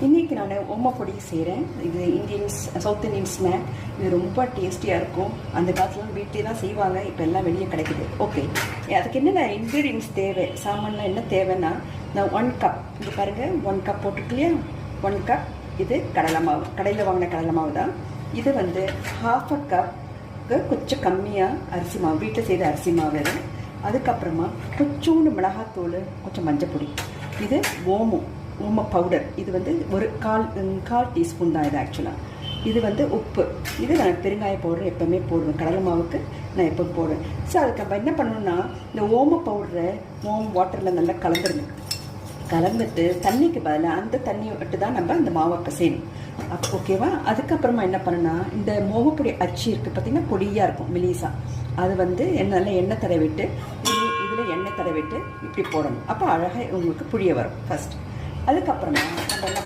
இன்றைக்கி நான் ஓமப்பொடி செய்கிறேன். இது சவுத் இந்தியன் ஸ்நாக். இது ரொம்ப டேஸ்டியாக இருக்கும். அந்த காலத்துலாம் வீட்டிலே தான் செய்வாங்க, இப்போ எல்லாம் வெளியே கிடைக்குது. ஓகே, அதுக்கு என்னென்ன இன்க்ரீடியன்ஸ் தேவை, சாமான்லாம் என்ன தேவைன்னா, நான் 1 கப், இது பாருங்கள் 1 கப் போட்டுருக்கு இல்லையா, 1 கப் இது கடலை மாவு, கடையில் வாங்கின கடலை மாவு தான். இது வந்து 1/2 கப்புக்கு கொஞ்சம் கம்மியாக அரிசி மாவு, வீட்டில் செய்த அரிசி மாவு இது. அதுக்கப்புறமா கொஞ்சோண்டு மிளகாத்தூள், கொஞ்சம் மஞ்சப்பொடி, இது ஓம பவுடர், இது வந்து ஒரு கால் டீஸ்பூன் தான் இது ஆக்சுவலாக. இது வந்து உப்பு, இது நான் பெருங்காய பவுடர் எப்போவுமே போடுவேன், கடலை மாவுக்கு நான் எப்போ போடுவேன். ஸோ அதுக்கு என்ன பண்ணணுன்னா, இந்த ஓம பவுடரை வாட்டரில் நல்லா கலந்துட்டு தண்ணிக்கு பதிலாக அந்த தண்ணியை விட்டு தான் நம்ம அந்த மாவை பிசையணும். அப்போ ஓகேவா. அதுக்கப்புறமா என்ன பண்ணுன்னா, இந்த ஓமப்பொடி அச்சு இருக்குது பார்த்திங்கன்னா, பொடியாக இருக்கும் மெலிசா, அது வந்து நல்லா எண்ணெய் தடவிட்டு, இதில் எண்ணெய் தடவிட்டு இப்படி போடணும். அப்போ அழகாக உங்களுக்கு புளிய வரும் ஃபஸ்ட். அதுக்கப்புறமா நம்ம